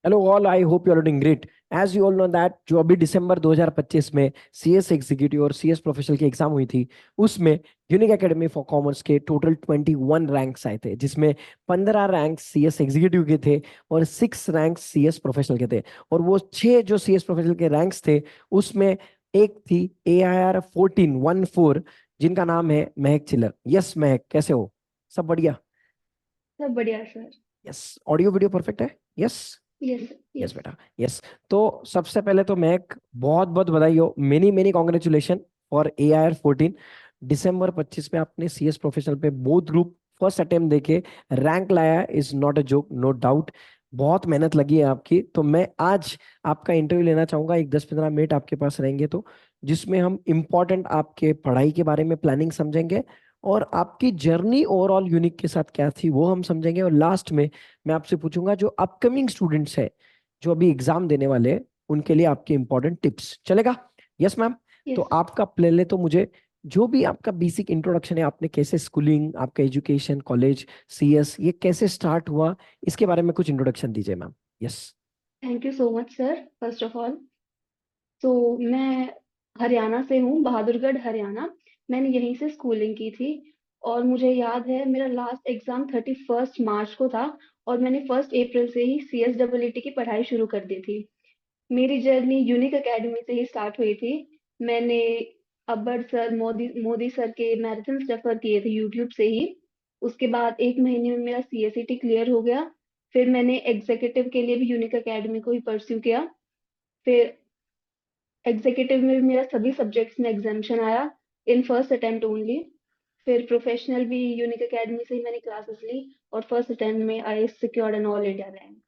Hello all, I hope you are doing great. As you all know that जो अभी दिसंबर 2025 में CS executive और सीएस प्रोफेशनल की एग्जाम हुई थी, उसमें यूनिक एकेडमी फॉर कॉमर्स के टोटल 21 रैंक्स आए थे, जिसमें 15 रैंक सीएस एग्जीक्यूटिव के थे और 6 रैंक सीएस प्रोफेशनल के थे। और वो 6 जो सीएस प्रोफेशनल के रैंक्स थे, उसमें एक थी AIR 14 जिनका नाम है महक चिल्लर। यस महक, कैसे हो? सब बढ़िया? सब बढ़िया sir. Yes. Audio video perfect है? यस। यस। Yes yes. बेटा, यस। तो सबसे पहले तो मैं बहुत बहुत बधाई हो, many many congratulation for AIR 14। दिसंबर 25 में आपने सीएस प्रोफेशनल पे बोथ ग्रुप फर्स्ट अटेम्प्ट देके रैंक लाया। Is not a joke, no doubt. बहुत मेहनत लगी है आपकी। तो मैं आज आपका इंटरव्यू लेना चाहूंगा, एक 10-15 मिनट आपके पास रहेंगे तो, जिसमें हम इम्पोर्टेंट आपके पढ़ाई के बारे में प्लानिंग समझेंगे, और आपकी जर्नी ओवरऑल यूनिक के साथ क्या थी वो हम समझेंगे। और लास्ट में मैं आपसे पूछूंगा जो अपकमिंग स्टूडेंट्स है, जो अभी एग्जाम देने वाले हैं, उनके लिए आपके इंपॉर्टेंट टिप्स। चलेगा? Yes ma'am. तो यस। आपका पहले तो मुझे जो भी आपका बेसिक इंट्रोडक्शन है, आपने कैसे स्कूलिंग, आपका एजुकेशन, कॉलेज, सीएस, ये कैसे स्टार्ट हुआ, इसके बारे में कुछ इंट्रोडक्शन दीजिए ma'am. Yes. Thank you so much sir, first of all. तो मैं हरियाणा से हूँ, बहादुरगढ़ हरियाणा। मैंने यहीं से स्कूलिंग की थी। और मुझे याद है मेरा लास्ट एग्जाम 31 मार्च को था। और मैंने 1 अप्रैल से ही CSEET की पढ़ाई शुरू कर दी थी। मेरी जर्नी यूनिक एकेडमी से ही स्टार्ट हुई थी। मैंने अब्बड़ सर, मोदी मोदी सर के मैराथन रेफर किए थे यूट्यूब से ही। उसके बाद 1 महीने में मेरा CSET क्लियर हो गया। फिर मैंने एग्जीक्यूटिव के लिए भी यूनिक एकेडमी को ही परस्यू किया। फिर एग्जीक्यूटिव में भी मेरा सभी सब्जेक्ट्स में एग्जामिशन आया, इन फर्स्ट अटेम्प्ट ओनली। फिर प्रोफेशनल भी यूनिक एकेडमी से ही मैंने क्लासेस ली। और फर्स्ट अटेम्प्ट में I secured an all India rank.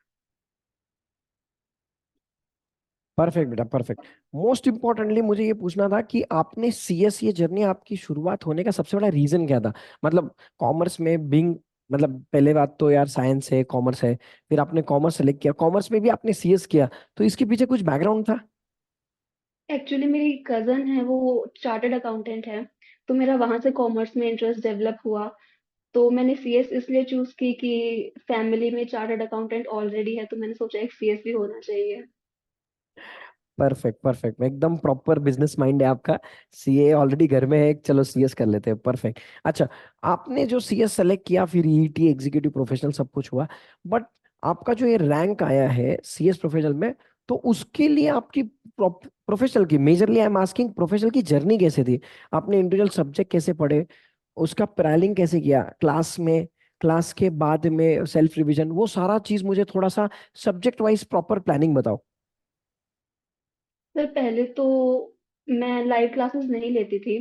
Perfect बेटा, परफेक्ट। मोस्ट इंपॉर्टेंटली मुझे ये पूछना था कि आपने सीएस, ये जर्नी आपकी शुरुआत होने का सबसे बड़ा रीजन क्या था? मतलब कॉमर्स में बिंग, मतलब पहले बात तो यार साइंस है, कॉमर्स है, फिर आपने कॉमर्स सेलेक्ट किया, कॉमर्स में भी आपने सीएस किया, तो इसके पीछे कुछ बैकग्राउंड था? एक्चुअली मेरी कजन है, वो चार्टर्ड अकाउंटेंट है। तो मेरा वहां से कॉमर्स में इंटरेस्ट डेवलप हुआ। तो मैंने CS इसलिए चूज की कि फैमिली में चार्टर्ड अकाउंटेंट ऑलरेडी है, तो मैंने सोचा एक CS भी होना चाहिए। Perfect, perfect. एकदम प्रॉपर बिजनेस माइंड है आपका। सीए ऑलरेडी घर में है, चलो सीएस कर लेते हैं। परफेक्ट। अच्छा, आपने जो सीएस सेलेक्ट किया, फिर ईटी एग्जीक्यूटिव प्रोफेशनल सब कुछ हुआ, बट आपका जो ये रैंक आया है सीएस प्रोफेशनल में, तो उसके लिए आपकी प्रोफेशनल की, majorly I am asking, professional की जर्नी कैसे थी? आपने इंडिविजुअल सब्जेक्ट कैसे पढ़े, उसका प्लानिंग कैसे किया क्लास में, क्लास के बाद में सेल्फ रिवीजन, वो सारा चीज मुझे थोड़ा सा सब्जेक्ट वाइज प्रॉपर प्लानिंग बताओ। सर पहले तो मैं लाइव क्लासेस नहीं लेती थी।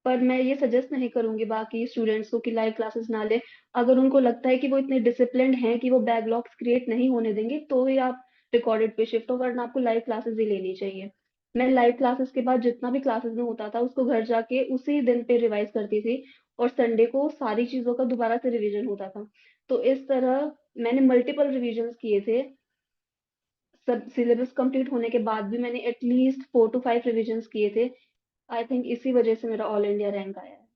पर मैं ये सजेस्ट नहीं करूंगी बाकी स्टूडेंट्स को कि लाइव क्लासेस ना ले। अगर उनको लगता है कि वो इतने डिसिप्लिन्ड हैं कि वो बैकलॉग्स क्रिएट नहीं होने देंगे, तो ही आप रिकॉर्डेड पे शिफ्ट हो, वरना आपको लाइव क्लासेस ही लेनी चाहिए। मैं लाइव क्लासेस के बाद जितना भी क्लासेस में होता था उसको घर जाके उसी दिन पे रिवाइज करती थी। और संडे को सारी चीजों का दोबारा से रिवीजन होता था। तो इस तरह मैंने मल्टीपल रिवीजन किए थे। सब सिलेबस कंप्लीट होने के बाद भी मैंने एटलीस्ट 4 to 5 रिवीजन किए थे। आई थिंक इसी वजह से मेरा ऑल इंडिया रैंक आया है।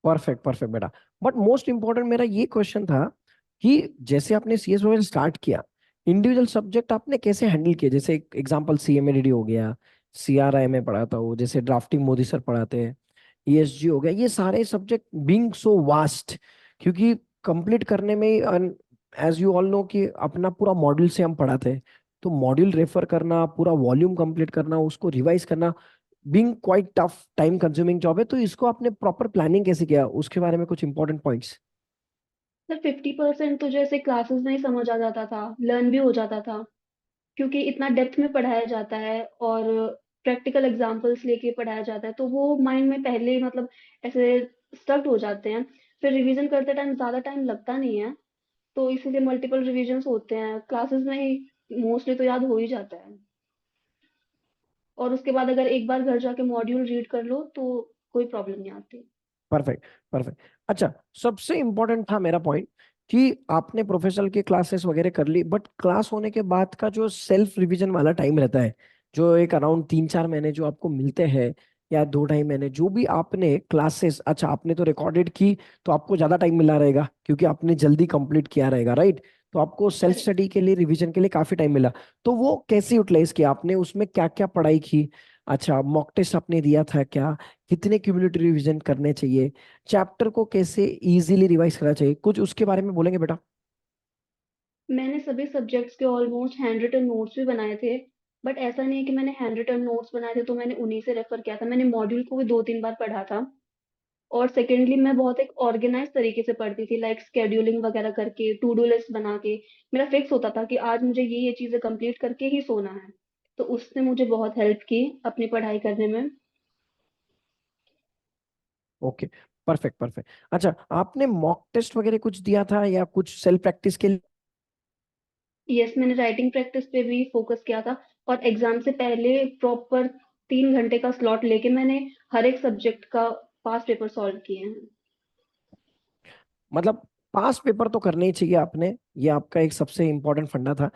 परफेक्ट, परफेक्ट बेटा। बट मोस्ट इंपॉर्टेंट मेरा ये क्वेश्चन था कि जैसे आपने सीएस प्रोफेशनल स्टार्ट किया, इंडिविजुअल सब्जेक्ट आपने कैसे हैंडल किए? जैसे एग्जांपल सीएमएडीडी हो गया, सीआरआई में पढ़ाता हूँ, जैसे ड्राफ्टिंग मोदी सर पढ़ाते हैं, ईएसजी हो गया, ये सारे सब्जेक्ट बीइंग सो वास्ट, क्योंकि कंप्लीट करने में, एज यू ऑल नो कि अपना पूरा मॉड्यूल से हम पढ़ाते हैं, तो मॉड्यूल रेफर करना, पूरा वॉल्यूम कंप्लीट करना, उसको रिवाइज करना, being quite tough, time consuming job है। तो इसको आपने प्रॉपर प्लानिंग कैसे किया, उसके बारे में कुछ इंपॉर्टेंट पॉइंट्स। सर 50% तो जैसे क्लासेस में ही समझ आ जाता था, लर्न भी हो जाता था। क्योंकि इतना डेप्थ में पढ़ाया जाता है और प्रैक्टिकल एग्जांपल्स लेके पढ़ाया जाता है, तो वो माइंड में पहले ही मतलब ऐसे स्टक हो जाते हैं। फिर रिवीजन करते टाइम ज्यादा टाइम लगता नहीं है। तो इसीलिए मल्टीपल रिवीजन्स होते हैं क्लासेस में ही, मोस्टली तो याद हो ही जाता है। और उसके बाद अगर एक बार घर जाके मॉड्यूल रीड कर लो तो कोई प्रॉब्लम नहीं आती। Perfect, perfect. अच्छा, सबसे इंपॉर्टेंट था मेरा पॉइंट कि आपने प्रोफेशनल के क्लासेस वगैरह कर ली, बट क्लास होने के बाद का जो सेल्फ रिवीजन वाला टाइम रहता है, जो एक अराउंड 3-4 महीने जो आपको मिलते हैं, या 2-2.5 महीने, जो भी आपने क्लासेस, अच्छा आपने तो रिकॉर्डेड की, तो आपको ज्यादा टाइम मिला रहेगा क्योंकि आपने जल्दी कंप्लीट किया रहेगा, राइट? तो आपको सेल्फ करेक्ट। स्टडी के लिए, रिवीजन के लिए काफी टाइम मिला। तो वो कैसे यूटिलाइज किया आपने, उसमें क्या क्या पढ़ाई की? अच्छा, मॉक टेस्ट आपने दिया था क्या? कितने क्यूमुलेटिव रिवीजन करने चाहिए? चैप्टर को कैसे इजीली रिवाइज करना चाहिए, कुछ उसके बारे में बोलेंगे बेटा? मैंने सभी सब्जेक्ट्स के ऑलमोस्ट हैंड रिटन नोट्स भी बनाए थे। बट ऐसा नहीं है कि मैंने हैंड रिटन नोट्स बनाए थे तो मैंने उन्हीं से रेफर किया था, मैंने मॉड्यूल को भी 2-3 बार पढ़ा था। और सेकेंडली मैं बहुत एक ऑर्गेनाइज तरीके से पढ़ती थी, लाइक स्केड्यूलिंग वगैरह करके, टू डू लिस्ट बना के। मेरा फिक्स होता था कि आज मुझे ये चीजें कंप्लीट करके ही सोना है। तो उसने मुझे बहुत हेल्प की अपनी पढ़ाई करने में। Okay, perfect perfect. अच्छा, आपने मॉक टेस्ट वगैरह कुछ दिया था या कुछ सेल्फ प्रैक्टिस के लिए? यस, मैंने राइटिंग प्रैक्टिस पे भी फोकस किया था। और एग्जाम से पहले प्रॉपर 3 घंटे का स्लॉट लेके मैंने हर एक सब्जेक्ट का पास पेपर सॉल्व किए हैं। मतलब पास पेपर तो करने ही चाहिए आपने, ये आपका एक सबसे इंपॉर्टेंट फंडा था।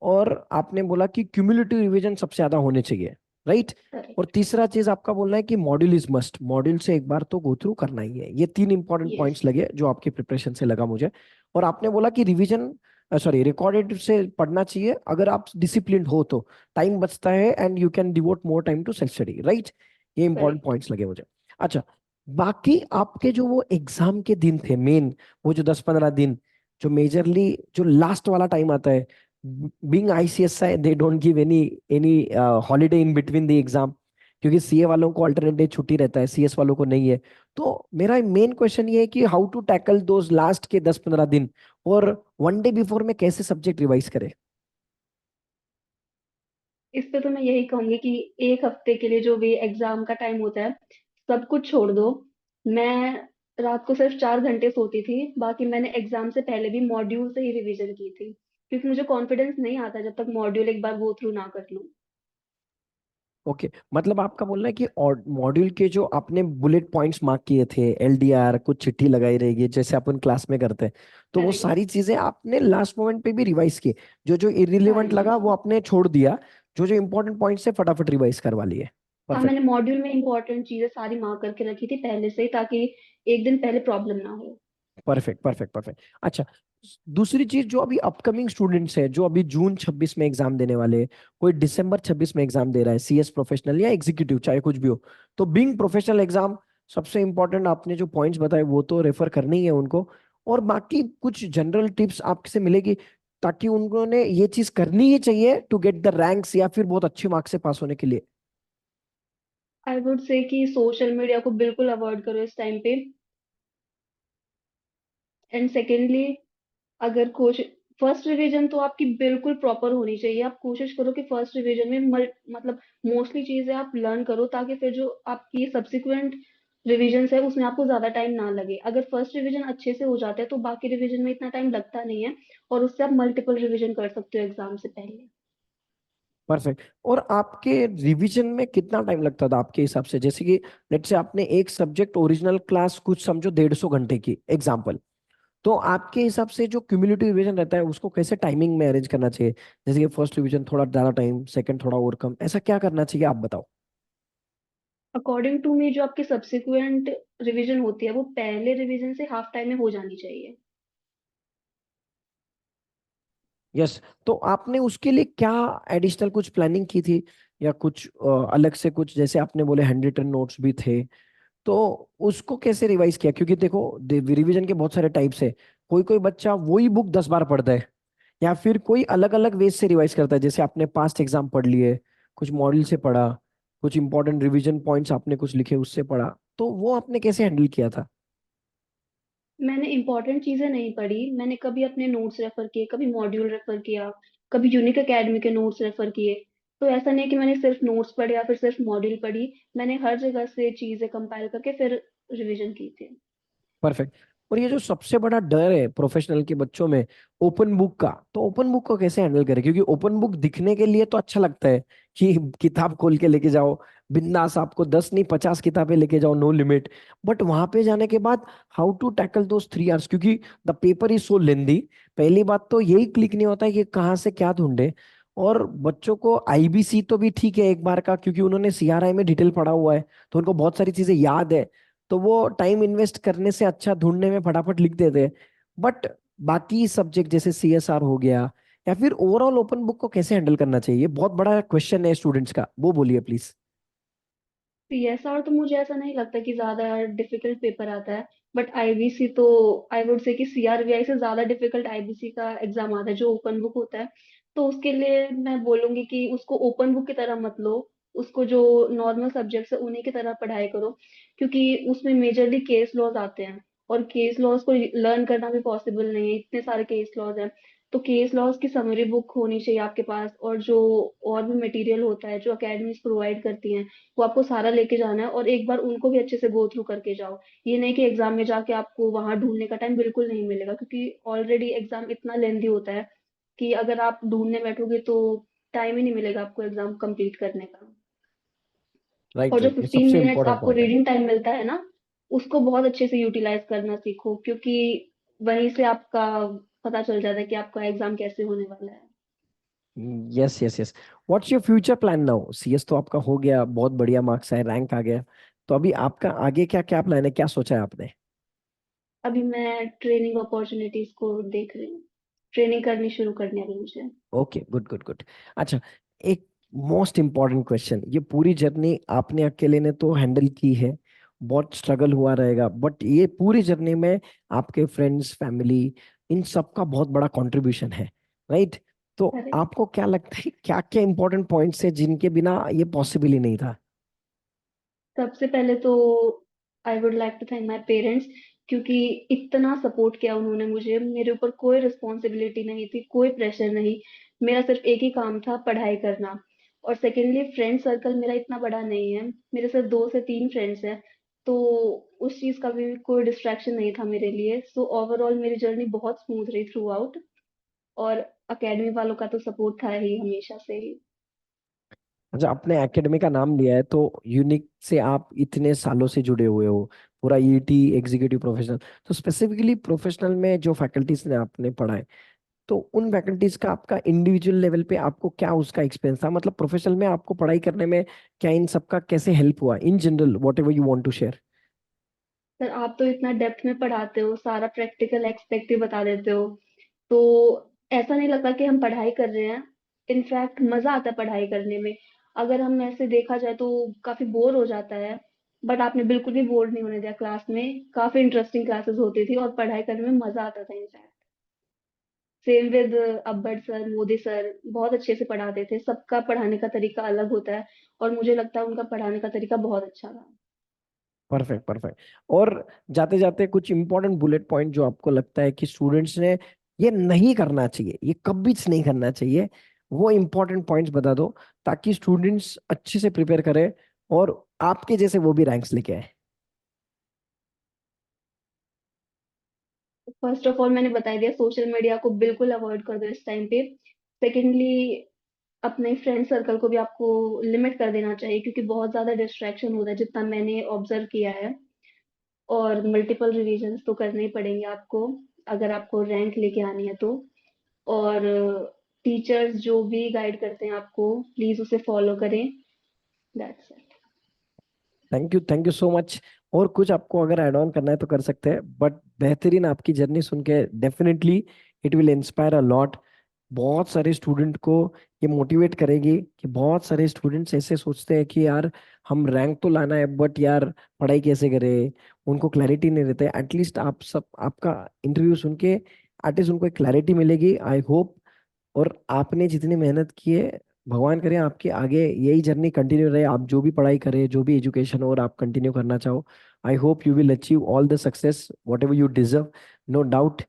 और आपने बोला कि क्यूमुलेटिव रिवीजन सबसे ज्यादा होने चाहिए, राइट? और करेक्ट। तीसरा चीज आपका बोलना है कि मॉड्यूल इज मस्ट, मॉड्यूल से एक बार तो गो थ्रू करना ही है। ये तीन इंपॉर्टेंट यस। पॉइंट्स लगे जो आपकी प्रिपरेशन से लगा मुझे। और आपने बोला कि रिवीजन, सॉरी, रिकॉर्डेड से पढ़ना चाहिए अगर आप डिसिप्लिन हो तो। टाइम बचता है and you can devote more time to self study, right? ये इंपॉर्टेंट करेक्ट। पॉइंट्स लगे मुझे। अच्छा, बाकी आपके जो वो एग्जाम के दिन थे मेन, वो जो 10-15 दिन, जो मेजरली जो लास्ट वाला टाइम आता है, being ICSI they don't give any any holiday in between the exam, क्योंकि सीए वालों को अल्टरनेट डे छुट्टी रहता है, सीएस वालों को नहीं है। तो मेरा मेन क्वेश्चन ये है कि how to tackle those last के 10-15 दिन, और वन डे बिफोर में कैसे सब्जेक्ट रिवाइज करें? इस पे तो मैं यही कहूंगी कि एक हफ्ते के लिए जो भी एग्जाम का टाइम होता है, सब कुछ छोड़ दो। मैं रात को सिर्फ 4 घंटे सोती थी, बाकी मैंने एग्जाम से पहले भी मॉड्यूल से ही रिवीजन की थी, क्योंकि मुझे कॉन्फिडेंस नहीं आता जब तक मॉड्यूल एक बार गो थ्रू ना कर लूं। ओके, मतलब आपका बोलना है कि मॉड्यूल के जो आपने बुलेट पॉइंट्स मार्क किए थे, एलडीआर, कुछ चिट्ठी लगाई रहेगी जैसे अपन क्लास में करते हैं, तो वो करेक्ट। सारी चीजें आपने लास्ट मोमेंट पे भी रिवाइज की? जो जो इरिलेवेंट सारी लगा वो चीजें। आपने छोड़ दिया, जो जो इंपॉर्टेंट पॉइंट्स है फटाफट रिवाइज करवा लिए? हाँ, परफेक्ट मैंने मॉड्यूल में इंपॉर्टेंट चीजें सारी मार्क करके रखी थी पहले से ही, ताकि एक दिन पहले प्रॉब्लम ना हो। Perfect perfect perfect. अच्छा, दूसरी चीज, जो अभी अपकमिंग स्टूडेंट्स हैं जो अभी जून 26 में एग्जाम देने वाले हैं, कोई दिसंबर 26 में एग्जाम दे रहा है, सीएस प्रोफेशनल या एग्जीक्यूटिव, चाहे कुछ भी हो, तो बीइंग प्रोफेशनल एग्जाम, सबसे इंपॉर्टेंट आपने जो पॉइंट्स बताए वो तो रेफर करने ही है उनको। और बाकी कुछ जनरल टिप्स आपसे मिलेगी ताकि उन्होंने ये चीज करनी ही चाहिए टू गेट द रैंक्स, या फिर बहुत अच्छे मार्क्स से पास होने के लिए? आई वुड से कि सोशल मीडिया को बिल्कुल अवॉइड करो इस टाइम पे। एंड सेकेंडली, अगर कोशिश, फर्स्ट रिवीजन तो आपकी बिल्कुल प्रॉपर होनी चाहिए। आप कोशिश करो कि फर्स्ट रिवीजन में मतलब मोस्टली चीजें आप लर्न करो, ताकि फिर जो आपकी सब्सिक्वेंट रिविजन्स है उसमें आपको ज्यादा टाइम ना लगे। अगर फर्स्ट रिवीजन अच्छे से हो जाता है तो बाकी रिवीजन में इतना टाइम लगता नहीं है, और उससे आप मल्टीपल रिवीजन कर सकते हो एग्जाम से पहले। परफेक्ट। और आपके रिवीजन में कितना टाइम लगता था आपके हिसाब से? जैसे कि लेट से आपने एक सब्जेक्ट ओरिजिनल क्लास कुछ समझो 150 घंटे की एग्जाम्पल, तो आपके हिसाब से जो क्यूमुलेटिव रिवीजन रहता है उसको कैसे टाइमिंग में अरेंज करना चाहिए? जैसे कि फर्स्ट रिवीजन थोड़ा ज्यादा टाइम, सेकंड थोड़ा और कम, ऐसा क्या करना चाहिए, आप बताओ? अकॉर्डिंग टू मी, जो आपकी सब्सिक्वेंट रिवीजन होती है वो पहले रिवीजन से हाफ टाइम में हो जानी चाहिए। यस। तो आपने उसके लिए क्या एडिशनल कुछ प्लानिंग की थी, या कुछ अलग से कुछ, जैसे आपने बोले हैंड रिटन नोट्स भी थे, तो उसको कैसे रिवाइज किया? क्योंकि देखो, रिवीजन के बहुत सारे टाइप्स है। कोई कोई बच्चा वही बुक 10 बार पढ़ता है, या फिर कोई अलग अलग वेज से रिवाइज करता है, जैसे आपने पास्ट एग्जाम पढ़ लिए, कुछ मॉडल से पढ़ा, कुछ इंपॉर्टेंट रिवीजन पॉइंट्स आपने कुछ लिखे उससे पढ़ा, तो वो आपने कैसे हैंडल किया था? मैंने इंपॉर्टेंट चीजें नहीं पढ़ी, मैंने कभी अपने नोट्स रेफर किए, कभी मॉड्यूल रेफर किया, कभी यूनिक एकेडमी के नोट्स रेफर किए। तो ऐसा नहीं है कि मैंने सिर्फ नोट्स पढ़े या फिर सिर्फ मॉड्यूल पढ़ी, मैंने हर जगह से चीजें कंपाइल करके फिर रिवीजन की थी। परफेक्ट। और ये जो सबसे बड़ा डर है प्रोफेशनल के बच्चों में, ओपन बुक का, तो ओपन बुक को कैसे हैंडल करें? क्योंकि ओपन बुक दिखने के लिए तो अच्छा लगता है कि किताब खोल के लेके जाओ, बिंदास आपको 10 नहीं 50 किताबें लेके जाओ, नो लिमिट। बट वहां पे जाने के बाद how to tackle those 3 hours, क्योंकि the paper is so lengthy. पहली बात तो यही क्लिक नहीं होता है कि कहाँ से क्या ढूंढे। और बच्चों को आईबीसी तो भी ठीक है एक बार का, क्योंकि उन्होंने सीआरआई में डिटेल पढ़ा हुआ है, तो उनको बहुत सारी चीजें याद है, तो वो टाइम इन्वेस्ट करने से अच्छा ढूंढने में फटाफट लिख देते हैं। बट बाकी सब्जेक्ट जैसे सीएसआर हो गया, या फिर ओवरऑल ओपन बुक को कैसे हैंडल करना चाहिए? ये बहुत बड़ा क्वेश्चन है स्टूडेंट्स का, वो बोलिए प्लीज। पीएसआर तो मुझे ऐसा नहीं लगता कि ज्यादा डिफिकल्ट पेपर आता है। बट आईबीसी तो, आई वुड से कि सीआरबीआई से ज्यादा डिफिकल्ट आईबीसी का एग्जाम आता है जो ओपन बुक होता है। तो उसके लिए मैं बोलूंगी कि उसको ओपन बुक की तरह मत लो, उसको जो नॉर्मल सब्जेक्ट्स है उन्हीं की तरह पढ़ाई करो। क्योंकि उसमें मेजरली केस लॉज आते हैं, और केस लॉज को लर्न करना भी पॉसिबल नहीं है, इतने सारे केस लॉज हैं। तो केस लॉज की समरी बुक होनी चाहिए आपके पास, और जो और भी मटेरियल होता है जो अकेडमीज प्रोवाइड करती हैं वो आपको सारा लेके जाना है, और एक बार उनको भी अच्छे से गो थ्रू करके जाओ। ये नहीं कि एग्जाम में जाके आपको वहां ढूंढने का टाइम बिल्कुल नहीं मिलेगा, क्योंकि ऑलरेडी एग्जाम इतना लेंदी होता है कि अगर आप ढूंढने बैठोगे तो टाइम ही नहीं मिलेगा आपको एग्जाम कंप्लीट करने का। और राइट जो राइट, ये 15 मिनट्स सबसे आपको इम्पोर्टेंट है। रीडिंग टाइम मिलता है ना, उसको बहुत अच्छे से यूटिलाइज करना सीखो, क्योंकि वहीं से आपका पता चल जाता है कि आपका एग्जाम कैसे होने वाला है। Yes yes yes. What's your future plan now? CS तो आपका हो गया, बहुत बढ़िया मार्क्स आए, रैंक आ गया, तो अभी आपका आगे क्या क्या प्लान है, क्या सोचा है आपने? अभी मैं ट्रेनिंग अपॉर्चुनिटीज को देख रही हूँ, ट्रेनिंग करनी शुरू करनी है अभी मुझे। Okay, good good good. अच्छा, एक मोस्ट इम्पॉर्टेंट क्वेश्चन, ये पूरी जर्नी आपने अकेले ने तो हैंडल की है, बहुत स्ट्रगल हुआ रहेगा, बट ये पूरी जर्नी में आपके फ्रेंड्स, फैमिली, इन सब का बहुत बड़ा कंट्रीब्यूशन है, राइट? तो करेक्ट। आपको क्या लगता है, क्या क्या इंपॉर्टेंट पॉइंट्स है जिनके बिना ये पॉसिबल ही नहीं था? सबसे पहले तो I would like to thank my parents, क्योंकि इतना सपोर्ट किया उन्होंने मुझे, मेरे ऊपर कोई रिस्पॉन्सिबिलिटी नहीं थी, कोई प्रेशर नहीं। मेरा सिर्फ एक ही काम था, पढ़ाई करना। और सेकेंडली फ्रेंड सर्कल मेरा इतना बड़ा नहीं है, मेरे सिर्फ 2 से 3 फ्रेंड्स हैं। तो उस चीज का भी कोई डिस्ट्रैक्शन नहीं था मेरे लिए। सो ओवरऑल मेरी जर्नी बहुत स्मूथ रही थ्रू आउट। और अकेडमी वालों का तो सपोर्ट था ही हमेशा से ही। अच्छा, आपने एकेडमी का नाम लिया है तो यूनिक से आप इतने सालों से जुड़े हुए हो, पूरा ईटी एग्जीक्यूटिव प्रोफेशनल, तो स्पेसिफिकली प्रोफेशनल में जो फैकल्टीज ने आपने पढ़ाए, तो उन फैकल्टीज का आपका इंडिविजुअल लेवल पे आपको क्या उसका एक्सपीरियंस था? मतलब प्रोफेशनल में आपको पढ़ाई करने में क्या इन सब का कैसे हेल्प हुआ, in general whatever you want to share? Sir आप तो इतना डेप्थ में पढ़ाते हो, सारा प्रैक्टिकल एक्सपेक्ट बता देते हो, तो ऐसा नहीं लगता कि हम पढ़ाई कर रहे हैं। इनफैक्ट मजा आता है पढ़ाई करने में। अगर हम ऐसे देखा जाए तो काफी बोर हो जाता है, बट आपने बिल्कुल भी बोर नहीं होने दिया क्लास में। काफी इंटरेस्टिंग क्लासेस होती थी और पढ़ाई करने में मजा आता था इनफैक्ट। सेम विद अब्बड़ सर, मोदी सर बहुत अच्छे से पढ़ाते थे। सबका पढ़ाने का तरीका अलग होता है, और मुझे लगता है उनका पढ़ाने का तरीका बहुत अच्छा था। Perfect perfect. और जाते जाते कुछ इंपॉर्टेंट बुलेट पॉइंट जो आपको लगता है कि स्टूडेंट्स ने ये नहीं करना चाहिए, ये कभी नहीं करना चाहिए, वो इंपॉर्टेंट पॉइंट्स बता दो, ताकि स्टूडेंट्स अच्छे से प्रिपेयर करें और आपके जैसे वो भी रैंक्स लेके आए। फर्स्ट ऑफ ऑल मैंने बता ही दिया, सोशल मीडिया को बिल्कुल अवॉइड कर दो इस टाइम पे। सेकेंडली, अपने फ्रेंड सर्कल को भी आपको लिमिट कर देना चाहिए, क्योंकि बहुत ज्यादा डिस्ट्रैक्शन होता है जितना मैंने ऑब्जर्व किया है। और मल्टीपल रिवीजन्स तो करने ही पड़ेंगे आपको, अगर आपको रैंक लेके आनी है तो। और टीचर्स जो भी गाइड करते हैं आपको, प्लीज उसे फॉलो करें। That's it. Thank you so much. और कुछ आपको अगर ऐड ऑन करना है तो कर सकते हैं, बट बेहतरीन आपकी जर्नी सुन के definitely it will inspire a lot. बहुत सारे स्टूडेंट को ये मोटिवेट करेगी कि बहुत सारे स्टूडेंट्स ऐसे सोचते हैं कि यार हम रैंक तो लाना है, बट यार पढ़ाई कैसे करें, उनको क्लैरिटी नहीं रहता है। एटलीस्ट आप सब, आपका इंटरव्यू सुन के एटलीस्ट उनको एक क्लैरिटी मिलेगी, आई होप। और आपने जितनी मेहनत की है, भगवान करे आपकी आगे यही जर्नी कंटिन्यू रहे, आप जो भी पढ़ाई करें, जो भी एजुकेशन और आप कंटिन्यू करना चाहो, I hope you will achieve all the success whatever you deserve, no doubt.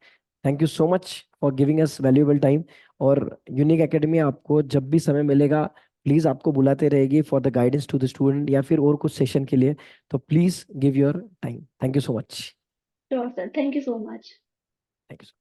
Thank you so much for giving us valuable time. और यूनिक एकेडमी आपको जब भी समय मिलेगा, प्लीज आपको बुलाते रहेगी for the guidance to the student या फिर और कुछ सेशन के लिए, तो please give your time. Thank you so much. Sure sir, thank you so much. Thank you.